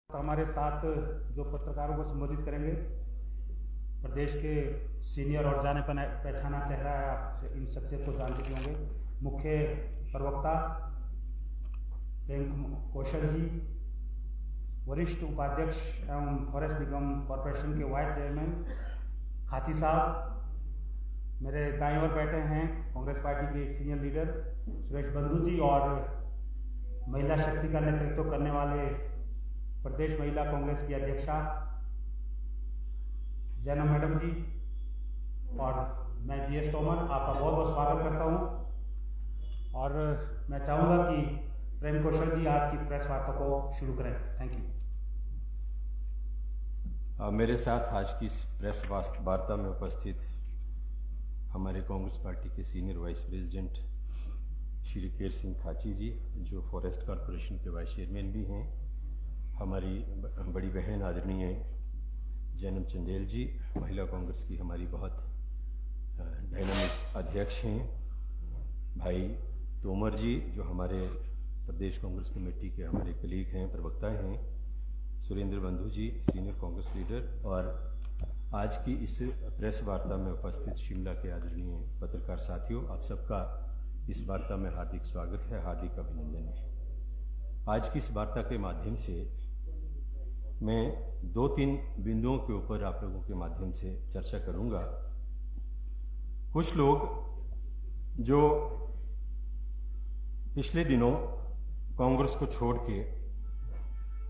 तो हमारे साथ जो पत्रकारों को संबोधित करेंगे, प्रदेश के सीनियर और जाने पहचाना चेहरा है, आप इन शख्सियत को जानते भी होंगे। मुख्य प्रवक्ता प्रेम कौशल जी, वरिष्ठ उपाध्यक्ष एवं फॉरेस्ट निगम कॉरपोरेशन के वाइस चेयरमैन खाची साहब, मेरे दाईं ओर बैठे हैं कांग्रेस पार्टी के सीनियर लीडर सुरेश बंधु जी, और महिला शक्ति का नेतृत्व करने वाले प्रदेश महिला कांग्रेस की अध्यक्षा जैना मैडम जी, और मैं जीएस तोमर आपका बहुत बहुत स्वागत करता हूं। और मैं चाहूँगा कि प्रेम कौशल जी आज की प्रेस वार्ता को शुरू करें। Thank you. मेरे साथ आज की इस प्रेस वार्ता में उपस्थित हमारे कांग्रेस पार्टी के सीनियर वाइस प्रेसिडेंट श्री केर सिंह खाची जी, जो फॉरेस्ट कॉरपोरेशन के वाइस चेयरमैन भी हैं, हमारी बड़ी बहन आदरणीय जैनब चंदेल जी, महिला कांग्रेस की हमारी बहुत डायनामिक अध्यक्ष हैं, भाई तोमर जी जो हमारे प्रदेश कांग्रेस कमेटी के हमारे कलीग हैं, प्रवक्ता हैं, सुरेंद्र बंधु जी सीनियर कांग्रेस लीडर, और आज की इस प्रेस वार्ता में उपस्थित शिमला के आदरणीय पत्रकार साथियों, आप सबका इस वार्ता में हार्दिक स्वागत है, हार्दिक अभिनंदन है। आज की इस वार्ता के माध्यम से मैं 2-3 बिंदुओं के ऊपर आप लोगों के माध्यम से चर्चा करूंगा। कुछ लोग जो पिछले दिनों कांग्रेस को छोड़ के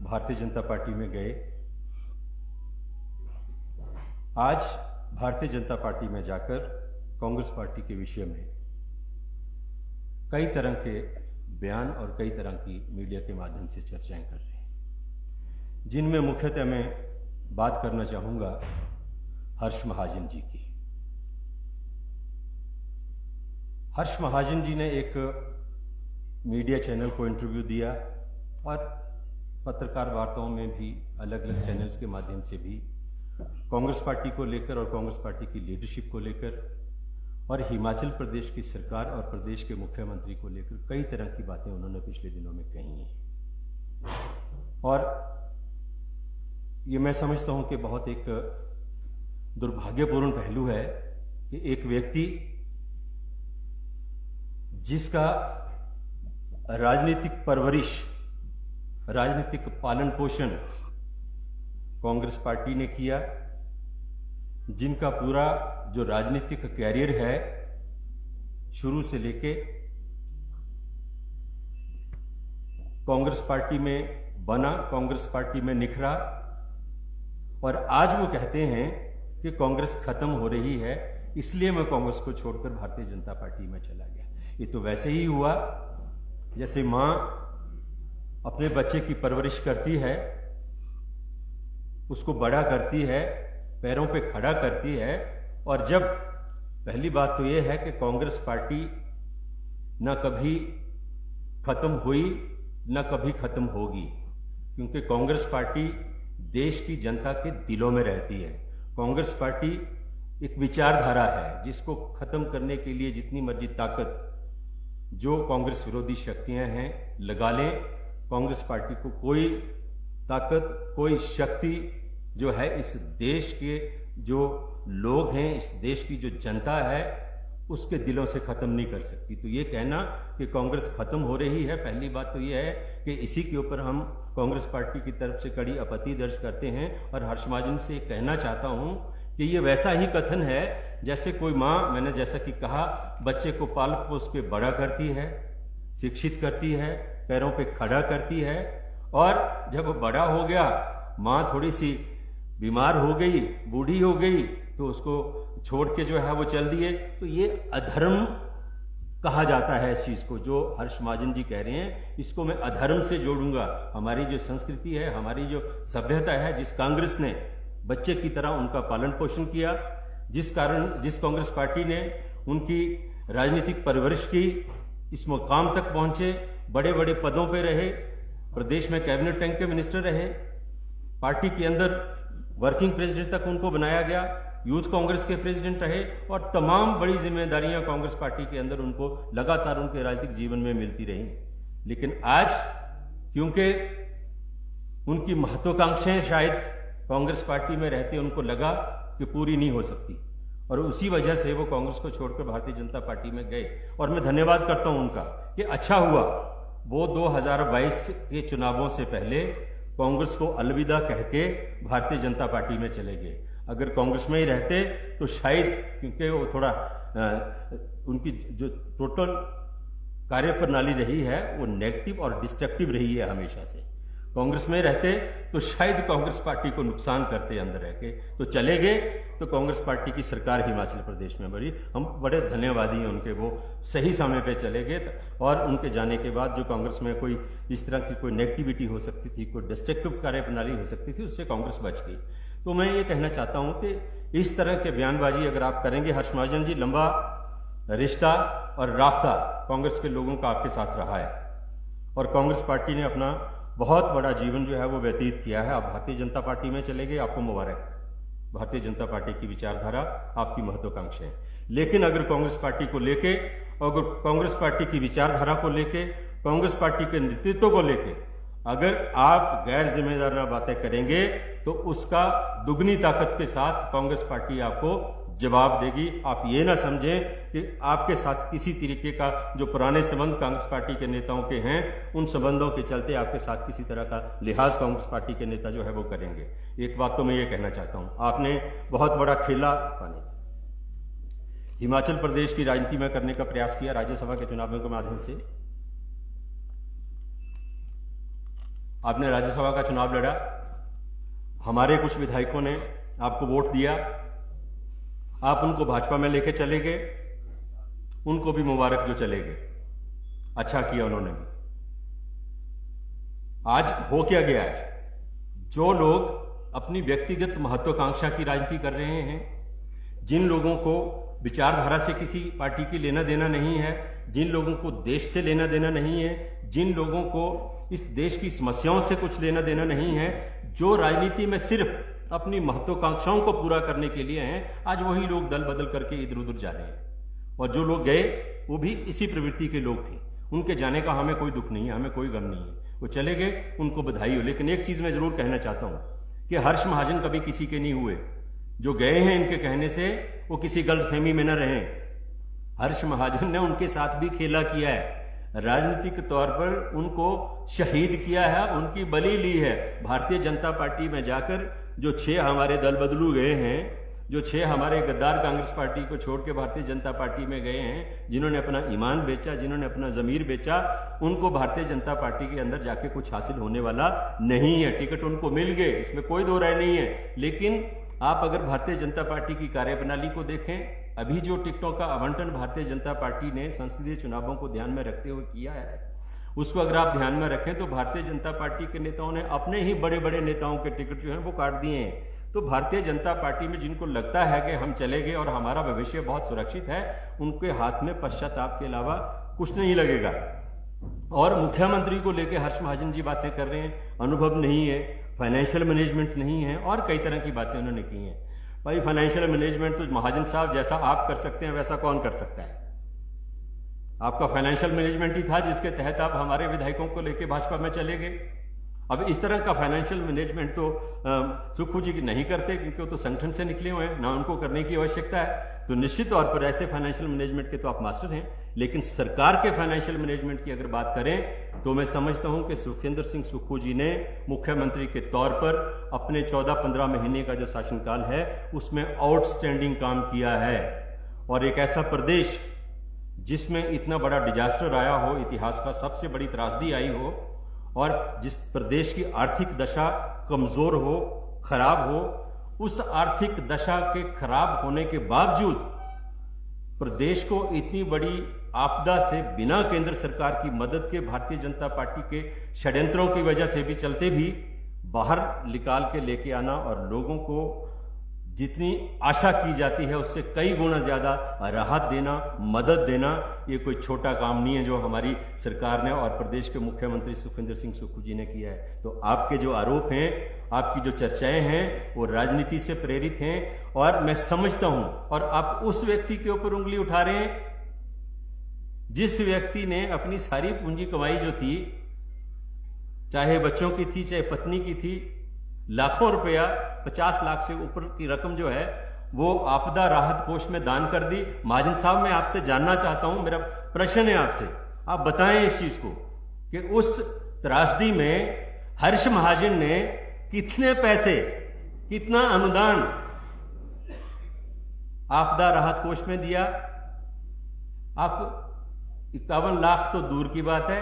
भारतीय जनता पार्टी में गए, आज भारतीय जनता पार्टी में जाकर कांग्रेस पार्टी के विषय में कई तरह के बयान और कई तरह की मीडिया के माध्यम से चर्चाएं कर रहे हैं, जिनमें मुख्यतः मैं बात करना चाहूंगा हर्ष महाजन जी की। हर्ष महाजन जी ने एक मीडिया चैनल को इंटरव्यू दिया और पत्रकार वार्ताओं में भी अलग अलग चैनल्स के माध्यम से भी कांग्रेस पार्टी को लेकर और कांग्रेस पार्टी की लीडरशिप को लेकर और हिमाचल प्रदेश की सरकार और प्रदेश के मुख्यमंत्री को लेकर कई तरह की बातें उन्होंने पिछले दिनों में कही हैं। और ये मैं समझता हूं कि बहुत एक दुर्भाग्यपूर्ण पहलू है कि एक व्यक्ति जिसका राजनीतिक परवरिश, राजनीतिक पालन पोषण कांग्रेस पार्टी ने किया, जिनका पूरा जो राजनीतिक कैरियर है शुरू से लेके कांग्रेस पार्टी में बना, कांग्रेस पार्टी में निखरा, और आज वो कहते हैं कि कांग्रेस खत्म हो रही है इसलिए मैं कांग्रेस को छोड़कर भारतीय जनता पार्टी में चला गया। ये तो वैसे ही हुआ जैसे मां अपने बच्चे की परवरिश करती है, उसको बड़ा करती है, पैरों पे खड़ा करती है, और जब पहली बात तो यह है कि कांग्रेस पार्टी न कभी खत्म हुई न कभी खत्म होगी, क्योंकि कांग्रेस पार्टी देश की जनता के दिलों में रहती है। कांग्रेस पार्टी एक विचारधारा है जिसको खत्म करने के लिए जितनी मर्जी ताकत जो कांग्रेस विरोधी शक्तियां हैं लगा लें, कांग्रेस पार्टी को कोई ताकत, कोई शक्ति जो है इस देश के जो लोग हैं, इस देश की जो जनता है, उसके दिलों से खत्म नहीं कर सकती। तो ये कहना कि कांग्रेस खत्म हो रही है, पहली बात तो ये है कि इसी के ऊपर हम कांग्रेस पार्टी की तरफ से कड़ी आपत्ति दर्ज करते हैं। और हर्ष महाजन से कहना चाहता हूं कि ये वैसा ही कथन है जैसे कोई माँ, मैंने जैसा कि कहा, बच्चे को पाल पोस के बड़ा करती है, शिक्षित करती है, पैरों पे खड़ा करती है, और जब वो बड़ा हो गया, माँ थोड़ी सी बीमार हो गई, बूढ़ी हो गई, तो उसको छोड़ के जो है वो चल दिए। तो ये अधर्म कहा जाता है इस चीज को, जो हर्ष महाजन जी कह रहे हैं, इसको मैं अधर्म से जोड़ूंगा। हमारी जो संस्कृति है, हमारी जो सभ्यता है, जिस कांग्रेस ने बच्चे की तरह उनका पालन पोषण किया, जिस कांग्रेस पार्टी ने उनकी राजनीतिक परवरिश की, इस मुकाम तक पहुंचे, बड़े बड़े पदों पे रहे, प्रदेश में कैबिनेट रैंक के मिनिस्टर रहे, पार्टी के अंदर वर्किंग प्रेसिडेंट तक उनको बनाया गया, यूथ कांग्रेस के प्रेसिडेंट रहे, और तमाम बड़ी जिम्मेदारियां कांग्रेस पार्टी के अंदर उनको लगातार उनके राजनीतिक जीवन में मिलती रही। लेकिन आज क्योंकि उनकी महत्वाकांक्षाएं शायद कांग्रेस पार्टी में रहते उनको लगा कि पूरी नहीं हो सकती, और उसी वजह से वो कांग्रेस को छोड़कर भारतीय जनता पार्टी में गए। और मैं धन्यवाद करता हूं उनका कि अच्छा हुआ वो 2022 के चुनावों से पहले कांग्रेस को अलविदा कह के भारतीय जनता पार्टी में चले गए। अगर कांग्रेस में ही रहते तो शायद, क्योंकि वो थोड़ा उनकी जो टोटल कार्यप्रणाली रही है वो नेगेटिव और डिस्ट्रक्टिव रही है हमेशा से, कांग्रेस में रहते तो शायद कांग्रेस पार्टी को नुकसान करते अंदर रह के, तो चले गए तो कांग्रेस पार्टी की सरकार हिमाचल प्रदेश में बनी। हम बड़े धन्यवादी हैं उनके, वो सही समय पे चले गए, और उनके जाने के बाद जो कांग्रेस में कोई इस तरह की कोई नेगेटिविटी हो सकती थी, कोई डिस्ट्रक्टिव कार्यप्रणाली हो सकती थी, उससे कांग्रेस बच गई। तो मैं ये कहना चाहता हूं कि इस तरह के बयानबाजी अगर आप करेंगे, हर्ष महाजन जी, लंबा रिश्ता और रास्ता कांग्रेस के लोगों का आपके साथ रहा है, और कांग्रेस पार्टी ने अपना बहुत बड़ा जीवन जो है वो व्यतीत किया है। आप भारतीय जनता पार्टी में चले गए, आपको मुबारक। भारतीय जनता पार्टी की विचारधारा आपकी महत्वाकांक्षाएं, लेकिन अगर कांग्रेस पार्टी को लेके, अगर कांग्रेस पार्टी की विचारधारा को लेके, कांग्रेस पार्टी के नेतृत्व को लेके अगर आप गैर जिम्मेदाराना बातें करेंगे तो उसका दुगनी ताकत के साथ कांग्रेस पार्टी आपको जवाब देगी। आप ये ना समझें कि आपके साथ किसी तरीके का जो पुराने संबंध कांग्रेस पार्टी के नेताओं के हैं, उन संबंधों के चलते आपके साथ किसी तरह का लिहाज कांग्रेस पार्टी के नेता जो है वो करेंगे। एक बात तो मैं ये कहना चाहता हूं, आपने बहुत बड़ा खेला हिमाचल प्रदेश की राजनीति में करने का प्रयास किया राज्यसभा के चुनावों के माध्यम से। आपने राज्यसभा का चुनाव लड़ा, हमारे कुछ विधायकों ने आपको वोट दिया, आप उनको भाजपा में लेके चले गए, उनको भी मुबारक जो चले गए, अच्छा किया उन्होंने भी। आज हो क्या गया है, जो लोग अपनी व्यक्तिगत महत्वाकांक्षा की राजनीति कर रहे हैं, जिन लोगों को विचारधारा से किसी पार्टी की लेना देना नहीं है, जिन लोगों को देश से लेना देना नहीं है, जिन लोगों को इस देश की समस्याओं से कुछ लेना देना नहीं है, जो राजनीति में सिर्फ अपनी महत्वाकांक्षाओं को पूरा करने के लिए हैं, आज वही लोग दल बदल करके इधर उधर जा रहे हैं। और जो लोग गए वो भी इसी प्रवृत्ति के लोग थे, उनके जाने का हमें कोई दुख नहीं है, हमें कोई गम नहीं है, वो चले गए, उनको बधाई हो। लेकिन एक चीज मैं जरूर कहना चाहता हूं कि हर्ष महाजन कभी किसी के नहीं हुए, जो गए हैं इनके कहने से वो किसी गलतफहमी में न रहे। हर्ष महाजन ने उनके साथ भी खेला किया है, राजनीतिक तौर पर उनको शहीद किया है, उनकी बलि ली है। भारतीय जनता पार्टी में जाकर जो 6 हमारे दल बदलू गए हैं, जो 6 हमारे गद्दार कांग्रेस पार्टी को छोड़ के भारतीय जनता पार्टी में गए हैं, जिन्होंने अपना ईमान बेचा, जिन्होंने अपना जमीर बेचा, उनको भारतीय जनता पार्टी के अंदर जाके कुछ हासिल होने वाला नहीं है। टिकट उनको मिल गए, इसमें कोई दो राय नहीं है। लेकिन आप अगर भारतीय जनता पार्टी की कार्यप्रणाली को देखें, अभी जो टिकटों का आवंटन भारतीय जनता पार्टी ने संसदीय चुनावों को ध्यान में रखते हुए किया है, उसको अगर आप ध्यान में रखें तो भारतीय जनता पार्टी के नेताओं ने अपने ही बड़े बड़े नेताओं के टिकट जो हैं वो काट दिए हैं। तो भारतीय जनता पार्टी में जिनको लगता है कि हम चले गए और हमारा भविष्य बहुत सुरक्षित है, उनके हाथ में पश्चाताप के अलावा कुछ नहीं लगेगा। और मुख्यमंत्री को लेकर हर्ष महाजन जी बातें कर रहे हैं, अनुभव नहीं है, फाइनेंशियल मैनेजमेंट नहीं है, और कई तरह की बातें उन्होंने की हैं। भाई फाइनेंशियल मैनेजमेंट तो महाजन साहब जैसा आप कर सकते हैं वैसा कौन कर सकता है? आपका फाइनेंशियल मैनेजमेंट ही था जिसके तहत आप हमारे विधायकों को लेकर भाजपा में चले गए। अब इस तरह का फाइनेंशियल मैनेजमेंट तो सुक्खू जी नहीं करते, क्योंकि वो तो संगठन से निकले हुए हैं, ना उनको करने की आवश्यकता है। तो निश्चित तौर पर ऐसे फाइनेंशियल मैनेजमेंट के तो आप मास्टर हैं। लेकिन सरकार के फाइनेंशियल मैनेजमेंट की अगर बात करें तो मैं समझता हूं कि सुखविंदर सिंह सुक्खू जी ने मुख्यमंत्री के तौर पर अपने 14-15 महीने का जो शासनकाल है उसमें आउटस्टैंडिंग काम किया है। और एक ऐसा प्रदेश जिसमें इतना बड़ा डिजास्टर आया हो, इतिहास का सबसे बड़ी त्रासदी आई हो, और जिस प्रदेश की आर्थिक दशा कमजोर हो, खराब हो, उस आर्थिक दशा के खराब होने के बावजूद प्रदेश को इतनी बड़ी आपदा से बिना केंद्र सरकार की मदद के भारतीय जनता पार्टी के षड्यंत्रों की वजह से भी चलते भी बाहर निकाल के लेके आना और लोगों को जितनी आशा की जाती है उससे कई गुना ज्यादा राहत देना, मदद देना, ये कोई छोटा काम नहीं है जो हमारी सरकार ने और प्रदेश के मुख्यमंत्री सुखविंदर सिंह सुक्खू जी ने किया है। तो आपके जो आरोप हैं, आपकी जो चर्चाएं हैं, वो राजनीति से प्रेरित हैं, और मैं समझता हूं, और आप उस व्यक्ति के ऊपर उंगली उठा रहे हैं जिस व्यक्ति ने अपनी सारी पूंजी कमाई जो थी चाहे बच्चों की थी चाहे पत्नी की थी, लाखों रुपया 50 लाख से ऊपर की रकम जो है वो आपदा राहत कोष में दान कर दी। महाजन साहब, मैं आपसे जानना चाहता हूं, मेरा प्रश्न है आपसे, आप बताएं इस चीज को कि उस त्रासदी में हर्ष महाजन ने कितने पैसे, कितना अनुदान आपदा राहत कोष में दिया। आप 51 लाख तो दूर की बात है,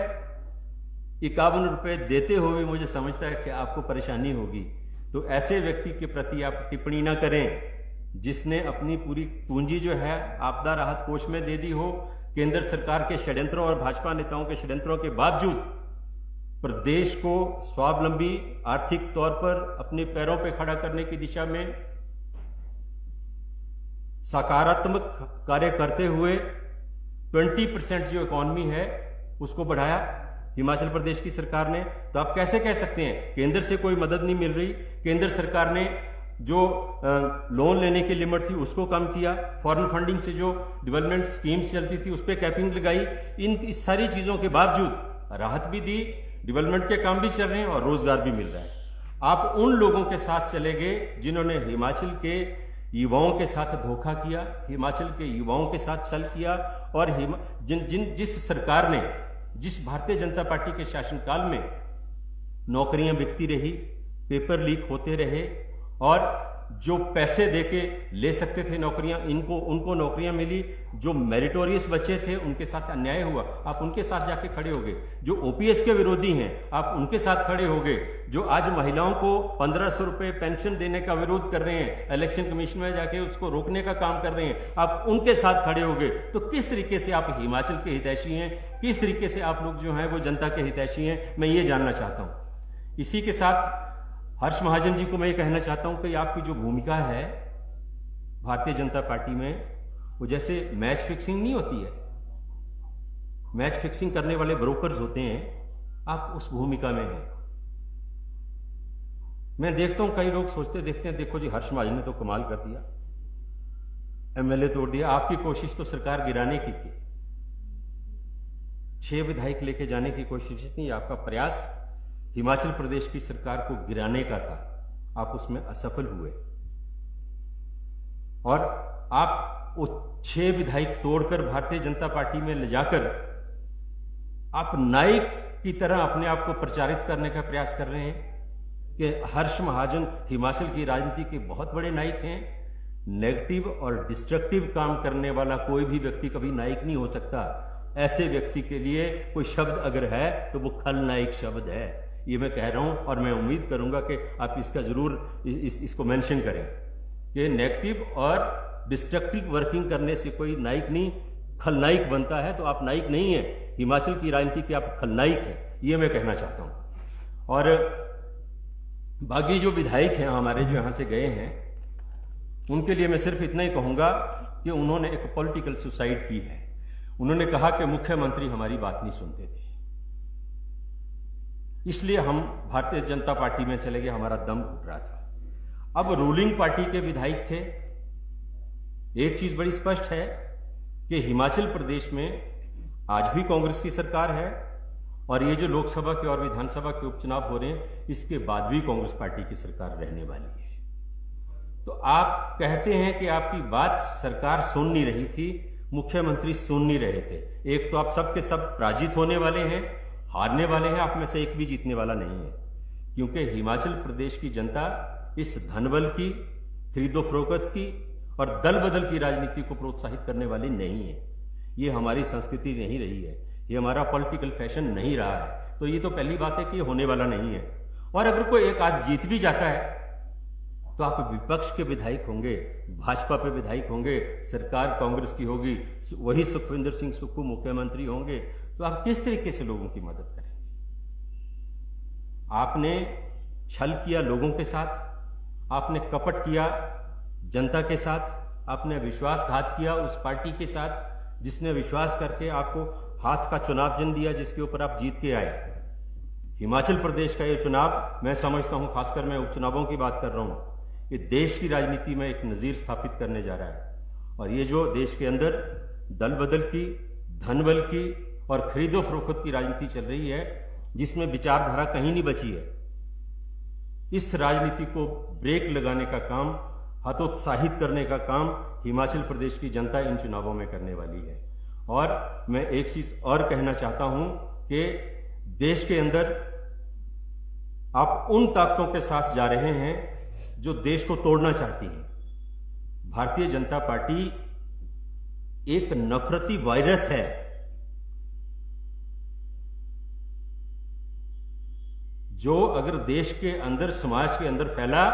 51 रुपए देते हुए मुझे समझता है कि आपको परेशानी होगी। तो ऐसे व्यक्ति के प्रति आप टिप्पणी ना करें जिसने अपनी पूरी पूंजी जो है आपदा राहत कोष में दे दी हो। केंद्र सरकार के षड्यंत्रों और भाजपा नेताओं के षड्यंत्रों के बावजूद प्रदेश को स्वावलंबी आर्थिक तौर पर अपने पैरों पर खड़ा करने की दिशा में सकारात्मक कार्य करते हुए 20% जो इकॉनमी है उसको बढ़ाया हिमाचल प्रदेश की सरकार ने। तो आप कैसे कह सकते हैं केंद्र से कोई मदद नहीं मिल रही? केंद्र सरकार ने जो लोन लेने की लिमिट थी उसको कम किया, फॉरेन फंडिंग से जो डेवलपमेंट स्कीम्स चलती थी उस पर कैपिंग लगाई। इस सारी चीजों के बावजूद राहत भी दी, डेवलपमेंट के काम भी चल रहे हैं और रोजगार भी मिल रहा है। आप उन लोगों के साथ चले गए जिन्होंने हिमाचल के युवाओं के साथ धोखा किया, हिमाचल के युवाओं के साथ छल किया, और जिस सरकार ने, जिस भारतीय जनता पार्टी के शासनकाल में नौकरियां बिकती रही, पेपर लीक होते रहे और जो पैसे देके ले सकते थे नौकरियां, उनको नौकरियां मिली। जो मेरिटोरियस बच्चे थे उनके साथ अन्याय हुआ, आप उनके साथ जाके खड़े हो गए। जो ओपीएस के विरोधी हैं आप उनके साथ खड़े हो गए। जो आज महिलाओं को 1500 रुपए पेंशन देने का विरोध कर रहे हैं, इलेक्शन कमीशन में जाके उसको रोकने का काम कर रहे हैं, आप उनके साथ खड़े हो गए। तो किस तरीके से आप हिमाचल के हितैषी हैं, किस तरीके से आप लोग जो हैं वो जनता के हितैषी हैं, मैं ये जानना चाहता हूं। इसी के साथ हर्ष महाजन जी को मैं ये कहना चाहता हूं कि आपकी जो भूमिका है भारतीय जनता पार्टी में, वो जैसे मैच फिक्सिंग नहीं होती है, मैच फिक्सिंग करने वाले ब्रोकर्स होते हैं, आप उस भूमिका में हैं। मैं देखता हूं कई लोग सोचते देखते हैं, देखो जी हर्ष महाजन ने तो कमाल कर दिया, एमएलए तोड़ दिया। आपकी कोशिश तो सरकार गिराने की थी, 6 विधायक लेके जाने की कोशिश थी। आपका प्रयास हिमाचल प्रदेश की सरकार को गिराने का था, आप उसमें असफल हुए और आप वो 6 विधायक तोड़कर भारतीय जनता पार्टी में ले जाकर आप नायक की तरह अपने आप को प्रचारित करने का प्रयास कर रहे हैं कि हर्ष महाजन हिमाचल की राजनीति के बहुत बड़े नायक हैं। नेगेटिव और डिस्ट्रक्टिव काम करने वाला कोई भी व्यक्ति कभी नायक नहीं हो सकता। ऐसे व्यक्ति के लिए कोई शब्द अगर है तो वो खलनायक शब्द है, ये मैं कह रहा हूं। और मैं उम्मीद करूंगा कि आप इसका जरूर इसको मेंशन करें कि नेगेटिव और डिस्ट्रक्टिव वर्किंग करने से कोई नायक नहीं, खलनायक बनता है। तो आप नायक नहीं है हिमाचल की राजनीति के, आप खलनायक हैं, ये मैं कहना चाहता हूं। और बाकी जो विधायक हैं हमारे जो यहां से गए हैं, उनके लिए मैं सिर्फ इतना ही कहूंगा कि उन्होंने एक पॉलिटिकल सुसाइड की है। उन्होंने कहा कि मुख्यमंत्री हमारी बात नहीं सुनते थे, इसलिए हम भारतीय जनता पार्टी में चले गए, हमारा दम घुट रहा था। अब रूलिंग पार्टी के विधायक थे। एक चीज बड़ी स्पष्ट है कि हिमाचल प्रदेश में आज भी कांग्रेस की सरकार है और ये जो लोकसभा के और विधानसभा के उपचुनाव हो रहे हैं इसके बाद भी कांग्रेस पार्टी की सरकार रहने वाली है। तो आप कहते हैं कि आपकी बात सरकार सुन नहीं रही थी, मुख्यमंत्री सुन नहीं रहे थे। एक तो आप सबके सब पराजित होने वाले हैं, हारने वाले हैं, आप में से एक भी जीतने वाला नहीं है, क्योंकि हिमाचल प्रदेश की जनता इस धनबल की, खरीदो फरोख्त की और दल बदल की राजनीति को प्रोत्साहित करने वाली नहीं है। ये हमारी संस्कृति नहीं रही है, ये हमारा पॉलिटिकल फैशन नहीं रहा है। तो ये तो पहली बात है कि ये होने वाला नहीं है। और अगर कोई एक आध जीत भी जाता है तो आप विपक्ष के विधायक होंगे, भाजपा पे विधायक होंगे, सरकार कांग्रेस की होगी, वही सुखविंदर सिंह सुक्खू मुख्यमंत्री होंगे, तो आप किस तरीके से लोगों की मदद करेंगे? आपने छल किया लोगों के साथ, आपने कपट किया जनता के साथ, आपने विश्वासघात किया उस पार्टी के साथ जिसने विश्वास करके आपको हाथ का चुनाव चिन्ह दिया, जिसके ऊपर आप जीत के आए। हिमाचल प्रदेश का ये चुनाव, मैं समझता हूं, खासकर मैं उपचुनावों की बात कर रहा हूं, ये देश की राजनीति में एक नजीर स्थापित करने जा रहा है। और ये जो देश के अंदर दल बदल की, धन बल की और खरीदो फरोख्त की राजनीति चल रही है, जिसमें विचारधारा कहीं नहीं बची है। इस राजनीति को ब्रेक लगाने का काम, हतोत्साहित करने का काम हिमाचल प्रदेश की जनता इन चुनावों में करने वाली है। और मैं एक चीज और कहना चाहता हूं कि देश के अंदर आप उन ताकतों के साथ जा रहे हैं जो देश को तोड़ना चाहती हैं। भारतीय जनता पार्टी एक नफरती वायरस है जो अगर देश के अंदर, समाज के अंदर फैला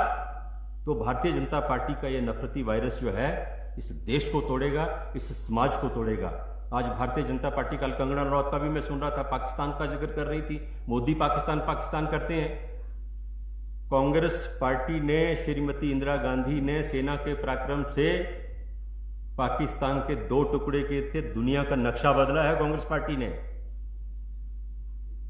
तो भारतीय जनता पार्टी का यह नफरती वायरस जो है इस देश को तोड़ेगा, इस समाज को तोड़ेगा। आज भारतीय जनता पार्टी, कल कंगना रनौत का भी मैं सुन रहा था, पाकिस्तान का जिक्र कर रही थी। मोदी पाकिस्तान पाकिस्तान करते हैं। कांग्रेस पार्टी ने, श्रीमती इंदिरा गांधी ने सेना के पराक्रम से पाकिस्तान के 2 टुकड़े किए थे, दुनिया का नक्शा बदला है कांग्रेस पार्टी ने।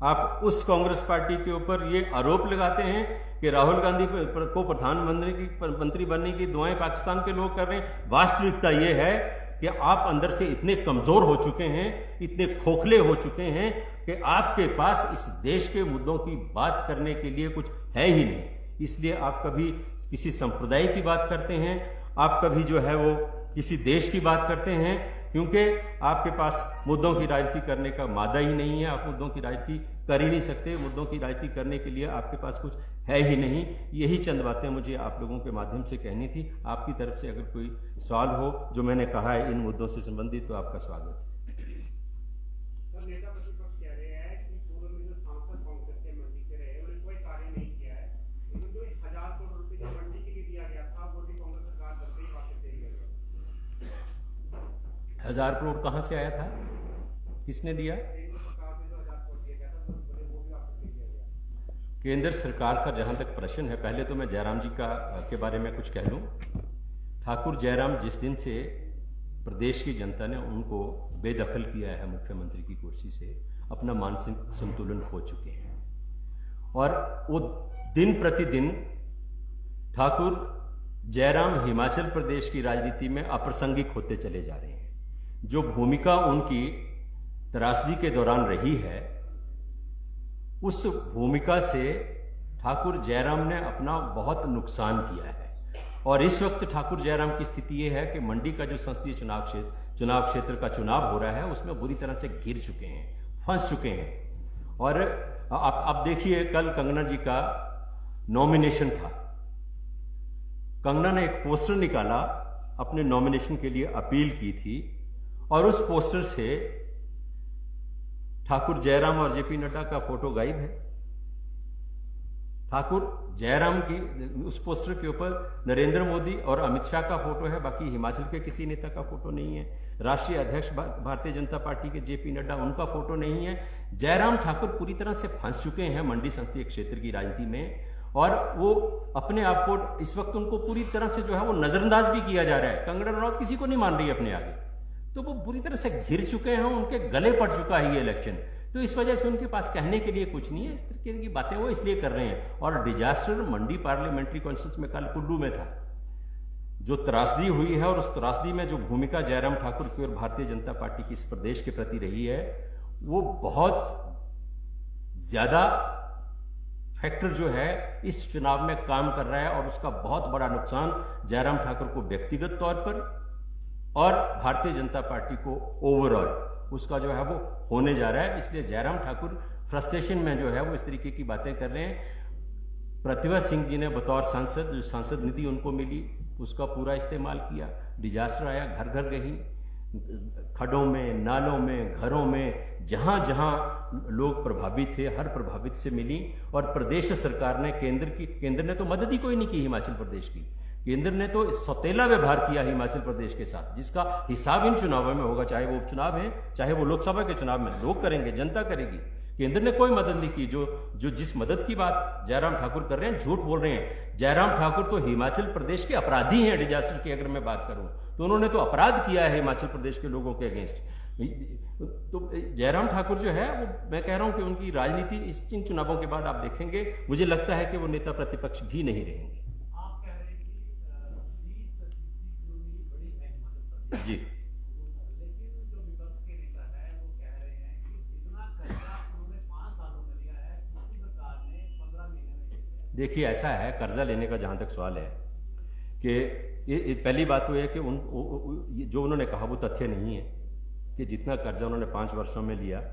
आप उस कांग्रेस पार्टी के ऊपर ये आरोप लगाते हैं कि राहुल गांधी को प्रधानमंत्री बनने की दुआएं पाकिस्तान के लोग कर रहे हैं। वास्तविकता ये है कि आप अंदर से इतने कमजोर हो चुके हैं, इतने खोखले हो चुके हैं कि आपके पास इस देश के मुद्दों की बात करने के लिए कुछ है ही नहीं। इसलिए आप कभी किसी संप्रदाय की बात करते हैं, आप कभी जो है वो किसी देश की बात करते हैं, क्योंकि आपके पास मुद्दों की राजनीति करने का मादा ही नहीं है। आप मुद्दों की राजनीति कर ही नहीं सकते। मुद्दों की राजनीति करने के लिए आपके पास कुछ है ही नहीं। यही चंद बातें मुझे आप लोगों के माध्यम से कहनी थी। आपकी तरफ से अगर कोई सवाल हो जो मैंने कहा है इन मुद्दों से संबंधित, तो आपका स्वागत है। नेता प्रतिपक्ष कह रहे हैं कि पूर्व में जो सांसद कांग्रेस के मंडी के रहे उन्होंने कोई कार्य नहीं किया है, लेकिन जो 1000 करोड़ रुपए जो मंडी के लिए दिया गया था वो भी कांग्रेस सरकार करते ही वापस ले गई। 1000 करोड़ कहां से आया था? किसने दिया? केंद्र सरकार का जहां तक प्रश्न है, पहले तो मैं जयराम जी के बारे में कुछ कह लूं। ठाकुर जयराम जिस दिन से प्रदेश की जनता ने उनको बेदखल किया है मुख्यमंत्री की कुर्सी से, अपना मानसिक संतुलन खो चुके हैं और वो दिन प्रतिदिन ठाकुर जयराम हिमाचल प्रदेश की राजनीति में अप्रासंगिक होते चले जा रहे हैं। जो भूमिका उनकी त्रासदी के दौरान रही है, उस भूमिका से ठाकुर जयराम ने अपना बहुत नुकसान किया है। और इस वक्त ठाकुर जयराम की स्थिति यह है कि मंडी का जो संसदीय चुनाव क्षेत्र का चुनाव हो रहा है उसमें बुरी तरह से घिर चुके हैं, फंस चुके हैं। और आप देखिए, कल कंगना जी का नॉमिनेशन था। कंगना ने एक पोस्टर निकाला, अपने नॉमिनेशन के लिए अपील की थी, और उस पोस्टर से ठाकुर जयराम और जेपी नड्डा का फोटो गायब है। ठाकुर जयराम की उस पोस्टर के ऊपर नरेंद्र मोदी और अमित शाह का फोटो है, बाकी हिमाचल के किसी नेता का फोटो नहीं है। राष्ट्रीय अध्यक्ष भारतीय जनता पार्टी के जेपी नड्डा, उनका फोटो नहीं है। जयराम ठाकुर पूरी तरह से फंस चुके हैं मंडी संसदीय क्षेत्र की राजनीति में, और वो अपने आप को इस वक्त उनको पूरी तरह से जो है वो नजरअंदाज भी किया जा रहा है। कंगना रनौत किसी को नहीं मान रही अपने आगे, तो वो बुरी तरह से घिर चुके हैं, उनके गले पड़ चुका है ये इलेक्शन। तो इस वजह से उनके पास कहने के लिए कुछ नहीं है। इस तरीके की बातें वो इसलिए कर रहे हैं। और डिजास्टर मंडी पार्लियामेंट्री कॉन्फ्रेंस में कल कुल्लू में था। जो त्रासदी हुई है और उस त्रासदी में जो भूमिका जयराम ठाकुर की और भारतीय जनता पार्टी की इस प्रदेश के प्रति रही है, वो बहुत ज्यादा फैक्टर जो है इस चुनाव में काम कर रहा है, और उसका बहुत बड़ा नुकसान जयराम ठाकुर को व्यक्तिगत तौर पर और भारतीय जनता पार्टी को ओवरऑल उसका जो है वो होने जा रहा है। इसलिए जयराम ठाकुर फ्रस्ट्रेशन में जो है वो इस तरीके की बातें कर रहे हैं। प्रतिभा सिंह जी ने बतौर सांसद, जो सांसद निधि उनको मिली, उसका पूरा इस्तेमाल किया। डिजास्टर आया, घर घर गई, खड्डों में, नालों में, घरों में, जहां जहां लोग प्रभावित थे, हर प्रभावित से मिली। और प्रदेश सरकार ने, केंद्र ने तो मदद ही कोई नहीं की हिमाचल प्रदेश की। केंद्र ने तो सौतेला व्यवहार किया हिमाचल प्रदेश के साथ, जिसका हिसाब इन चुनावों में होगा, चाहे वो उपचुनाव है, चाहे वो लोकसभा के चुनाव में। लोग करेंगे, जनता करेगी। केंद्र ने कोई मदद नहीं की। जो जिस मदद की बात जयराम ठाकुर कर रहे हैं, झूठ बोल रहे हैं। जयराम ठाकुर तो हिमाचल प्रदेश के अपराधी हैं। डिजास्टर की अगर मैं बात करूं तो उन्होंने तो अपराध किया है हिमाचल प्रदेश के लोगों के अगेंस्ट। तो जयराम ठाकुर जो है वो, मैं कह रहा हूं कि उनकी राजनीति इन चुनावों के बाद आप देखेंगे, मुझे लगता है कि वो नेता प्रतिपक्ष भी नहीं रहेंगे। जी, लेकिन जो विपक्ष के नेता है वो कह रहे हैं कि इतना कर्जा उन्होंने 5 सालों में लिया है, देखिए ऐसा है, कर्जा लेने का जहां तक सवाल है कि ये पहली बात तो है कि जो उन्होंने कहा वो तथ्य नहीं है कि जितना कर्जा उन्होंने 5 वर्षों में लिया।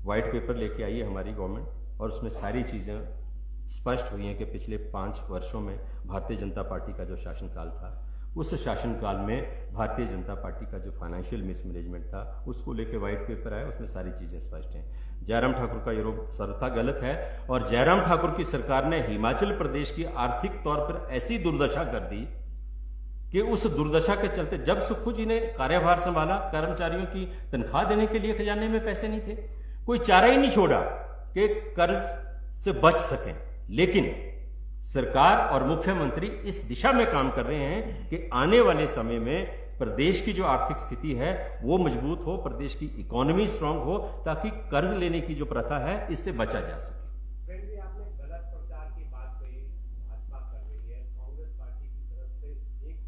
वाइट पेपर लेके आई है हमारी गवर्नमेंट और उसमें सारी चीज़ें स्पष्ट हुई हैं कि पिछले 5 वर्षों में भारतीय जनता पार्टी का जो शासनकाल था, उस शासनकाल में भारतीय जनता पार्टी का जो फाइनेंशियल मिसमैनेजमेंट था उसको लेके वाइट पेपर आया, उसमें सारी चीज़ें स्पष्ट हैं। जयराम ठाकुर का ये सर्वथा गलत है और जयराम ठाकुर की सरकार ने हिमाचल प्रदेश की आर्थिक तौर पर ऐसी दुर्दशा कर दी कि उस दुर्दशा के चलते जब सुक्खू जी ने कार्यभार संभाला, कर्मचारियों की तनख्वाह देने के लिए खजाने में पैसे नहीं थे, कोई चारा ही नहीं छोड़ा कि कर्ज से बच सकें। लेकिन सरकार और मुख्यमंत्री इस दिशा में काम कर रहे हैं कि आने वाले समय में प्रदेश की जो आर्थिक स्थिति है वो मजबूत हो, प्रदेश की इकोनॉमी स्ट्रांग हो, ताकि कर्ज लेने की जो प्रथा है इससे बचा जा सके। आपने गलत प्रचार की बात कही, भाजपा कर रही है, कांग्रेस पार्टी की तरफ से एक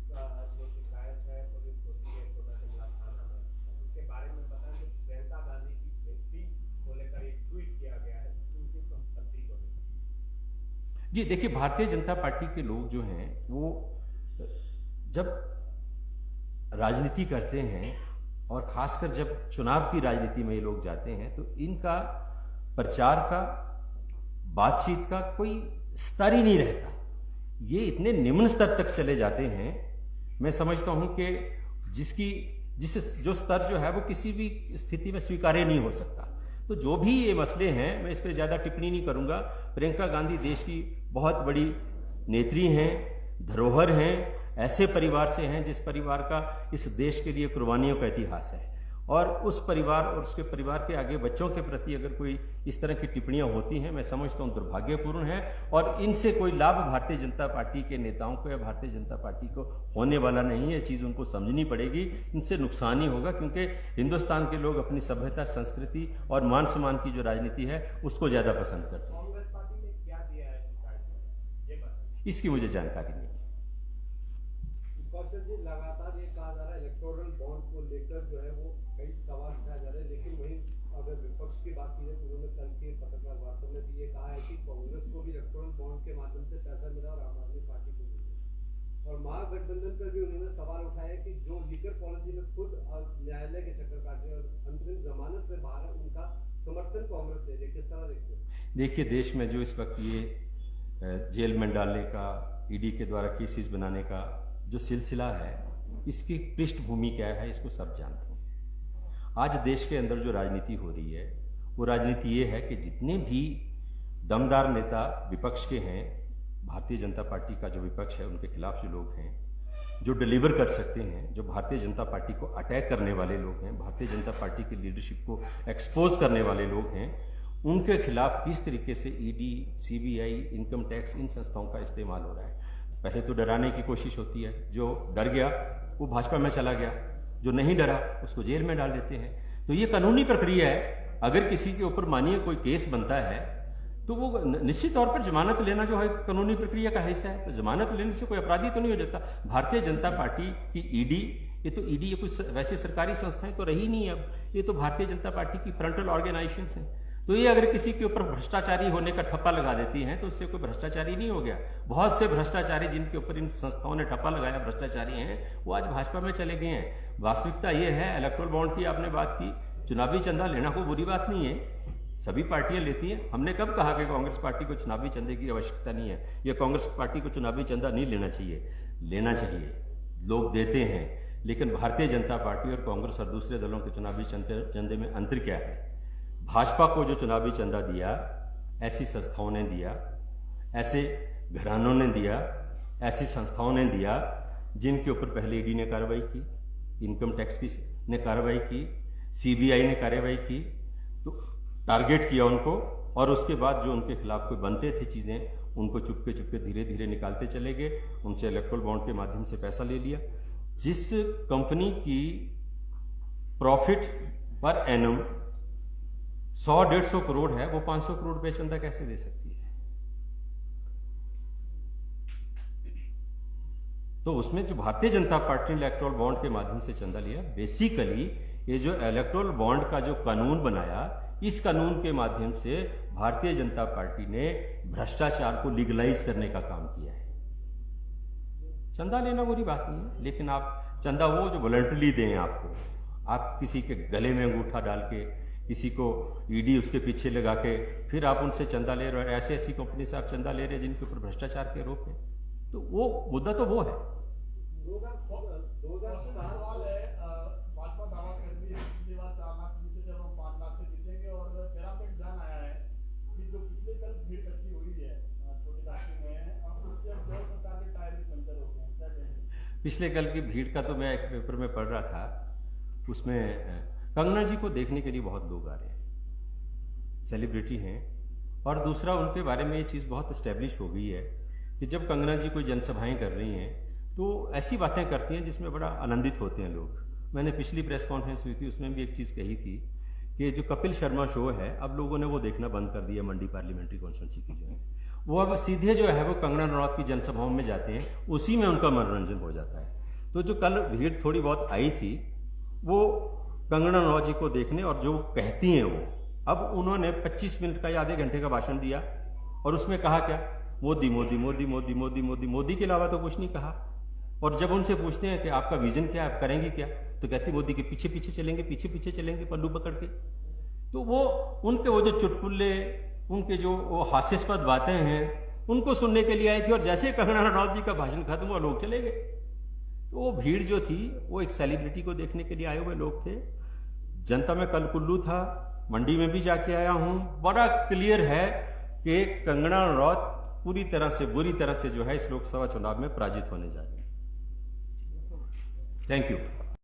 जो शिकायत है पुलिस होती है छोटा शिमला थाना में, उसके बारे में पता है कि प्रियंका गांधी की बेटी को लेकर एक ट्वीट किया गया है उनकी संपत्ति को लेकर। जी देखिए, भारतीय जनता पार्टी के लोग जो हैं वो जब राजनीति करते हैं और खासकर जब चुनाव की राजनीति में ये लोग जाते हैं तो इनका प्रचार का, बातचीत का कोई स्तर ही नहीं रहता। ये इतने निम्न स्तर तक चले जाते हैं, मैं समझता हूं कि जो स्तर जो है वो किसी भी स्थिति में स्वीकार्य नहीं हो सकता। तो जो भी ये मसले हैं मैं इस पर ज्यादा टिप्पणी नहीं करूंगा। प्रियंका गांधी देश की बहुत बड़ी नेत्री हैं, धरोहर हैं, ऐसे परिवार से हैं जिस परिवार का इस देश के लिए कुर्बानियों का इतिहास है, और उस परिवार और उसके परिवार के आगे बच्चों के प्रति अगर कोई इस तरह की टिप्पणियां होती हैं, मैं समझता हूं दुर्भाग्यपूर्ण है और इनसे कोई लाभ भारतीय जनता पार्टी के नेताओं को या भारतीय जनता पार्टी को होने वाला नहीं है। ये चीज़ उनको समझनी पड़ेगी, इनसे नुकसान ही होगा, क्योंकि हिंदुस्तान के लोग अपनी सभ्यता, संस्कृति और मान सम्मान की जो राजनीति है उसको ज़्यादा पसंद करते हैं। कांग्रेस पार्टी ने क्या दिया है शिकायत में, ये बताइए। इसकी मुझे जानकारी नहीं है। कौशल जी, लगातार ये कहा जा रहा है इलेक्टोरल बॉन्ड को लेकर जो है वो कई सवाल उठाए जा रहे हैं, लेकिन वहीं अगर विपक्ष की बात की जाए तो उन्होंने कल के पत्रकार वार्ता में भी ये कहा है कि कांग्रेस को भी इलेक्टोरल बॉन्ड के माध्यम से पैसा मिला और आम आदमी पार्टी को मिला। और महागठबंधन पर भी उन्होंने सवाल उठाया कि जो लीगर पॉलिसी में खुद न्यायालय के चक्कर काटे और अंतरिम जमानत में बाहर है, उनका समर्थन कांग्रेस ले रही है, किस तरह देखते हैं? देखिए, देश में जो इस वक्त ये जेल में डालने का, ईडी के द्वारा केसेस बनाने का जो सिलसिला है, इसकी पृष्ठभूमि क्या है इसको सब जानते हैं। आज देश के अंदर जो राजनीति हो रही है वो राजनीति ये है कि जितने भी दमदार नेता विपक्ष के हैं, भारतीय जनता पार्टी का जो विपक्ष है उनके खिलाफ जो लोग हैं, जो डिलीवर कर सकते हैं, जो भारतीय जनता पार्टी को अटैक करने वाले लोग हैं, भारतीय जनता पार्टी की लीडरशिप को एक्सपोज करने वाले लोग हैं, उनके खिलाफ किस तरीके से ईडी, सीबीआई, इनकम टैक्स, इन संस्थाओं का इस्तेमाल हो रहा है। पहले तो डराने की कोशिश होती है, जो डर गया वो भाजपा में चला गया, जो नहीं डरा उसको जेल में डाल देते हैं। तो ये कानूनी प्रक्रिया है। अगर किसी के ऊपर मानिए कोई केस बनता है तो वो निश्चित तौर पर जमानत लेना जो है कानूनी प्रक्रिया का हिस्सा है। तो जमानत लेने से कोई अपराधी तो नहीं हो जाता। भारतीय जनता पार्टी की ईडी, ये कोई वैसे सरकारी संस्थाएं तो रही नहीं अब, ये तो भारतीय जनता पार्टी की फ्रंटल ऑर्गेनाइजेशंस हैं। तो ये अगर किसी के ऊपर भ्रष्टाचारी होने का ठप्पा लगा देती हैं तो उससे कोई भ्रष्टाचारी नहीं हो गया। बहुत से भ्रष्टाचारी जिनके ऊपर इन संस्थाओं ने ठप्पा लगाया, भ्रष्टाचारी हैं, वो आज भाजपा में चले गए हैं। वास्तविकता ये है, इलेक्टोरल बॉन्ड की आपने बात की, चुनावी चंदा लेना कोई बुरी बात नहीं है, सभी पार्टियां लेती हैं। हमने कब कहा कि कांग्रेस पार्टी को चुनावी चंदे की आवश्यकता नहीं है या कांग्रेस पार्टी को चुनावी चंदा नहीं लेना चाहिए? लेना चाहिए, लोग देते हैं। लेकिन भारतीय जनता पार्टी और कांग्रेस और दूसरे दलों के चुनावी चंदे में अंतर क्या है? भाजपा को जो चुनावी चंदा दिया, ऐसी संस्थाओं ने दिया, ऐसे घरानों ने दिया, ऐसी संस्थाओं ने दिया जिनके ऊपर पहले ईडी ने कार्रवाई की, इनकम टैक्स की ने कार्रवाई की, सीबीआई ने कार्रवाई की, तो टारगेट किया उनको, और उसके बाद जो उनके खिलाफ कोई बनते थे चीज़ें उनको चुपके चुपके धीरे धीरे निकालते चले गए, उनसे इलेक्टोरल बॉन्ड के माध्यम से पैसा ले लिया। जिस कंपनी की प्रॉफिट पर एनम 100-150 करोड़ है, वो 500 करोड़ रुपए चंदा कैसे दे सकती है? तो उसमें जो भारतीय जनता पार्टी ने इलेक्टोरल बॉन्ड के माध्यम से चंदा लिया, बेसिकली ये जो इलेक्टोरल बॉन्ड का जो कानून बनाया, इस कानून के माध्यम से भारतीय जनता पार्टी ने भ्रष्टाचार को लीगलाइज करने का काम किया है। चंदा लेना बुरी बात नहीं है, लेकिन आप चंदा वो जो वॉलंटरी दें आपको, आप किसी के गले में अंगूठा डाल के, किसी को ईडी उसके पीछे लगा के फिर आप उनसे चंदा ले रहे हो, ऐसी ऐसी कंपनी से आप चंदा ले रहे हैं जिनके ऊपर भ्रष्टाचार के आरोप है, तो वो मुद्दा तो वो है। 2007 सवाल है, भाजपा दावा कर रही है पिछली बार 4 लाख जीते, जब हम 5 लाख से जीतेंगे, और मेरा पे ध्यान आया है कि जो पिछले कल भीड़ इकट्ठी हुई है छोटी राशि में, उससे जो सरकार के टायर भी पंचर हो गए हैं, क्या कहेंगे? पिछले कल की भीड़ का तो मैं एक पेपर में पढ़ रहा था, उसमें कंगना जी को देखने के लिए बहुत लोग आ रहे हैं, सेलिब्रिटी हैं, और दूसरा उनके बारे में ये चीज़ बहुत इस्टेब्लिश हो गई है कि जब कंगना जी कोई जनसभाएं कर रही हैं तो ऐसी बातें करती हैं जिसमें बड़ा आनंदित होते हैं लोग। मैंने पिछली प्रेस कॉन्फ्रेंस हुई थी, उसमें भी एक चीज़ कही थी कि जो कपिल शर्मा शो है, अब लोगों ने वो देखना बंद कर दिया, मंडी पार्लियामेंट्री कॉन्स्टिट्यूंसी की जो है, वो अब सीधे जो है वो कंगना रनौत की जनसभाओं में जाते हैं, उसी में उनका मनोरंजन हो जाता है। तो जो कल भीड़ थोड़ी बहुत आई थी वो कंगना रनौत जी को देखने, और जो कहती हैं वो, अब उन्होंने 25 मिनट का या आधे घंटे का भाषण दिया और उसमें कहा क्या, मोदी मोदी मोदी मोदी मोदी मोदी मोदी के अलावा तो कुछ नहीं कहा। और जब उनसे पूछते हैं कि आपका विजन क्या है, आप करेंगे क्या, तो कहती मोदी के पीछे पीछे चलेंगे, पीछे पीछे चलेंगे पल्लू पकड़ के। तो वो उनके वो जो चुटकुल्ले, उनके जो वो हास्यास्पद बातें हैं, उनको सुनने के लिए आई थी, और जैसे कंगना रनौत जी का भाषण खत्म हुआ लोग चले गए। तो वो भीड़ जो थी वो एक सेलिब्रिटी को देखने के लिए आए हुए लोग थे। जनता में कल कुल्लू था, मंडी में भी जाके आया हूं, बड़ा क्लियर है कि कंगना रनौत पूरी तरह से, बुरी तरह से जो है इस लोकसभा चुनाव में पराजित होने जा रही है। Thank you.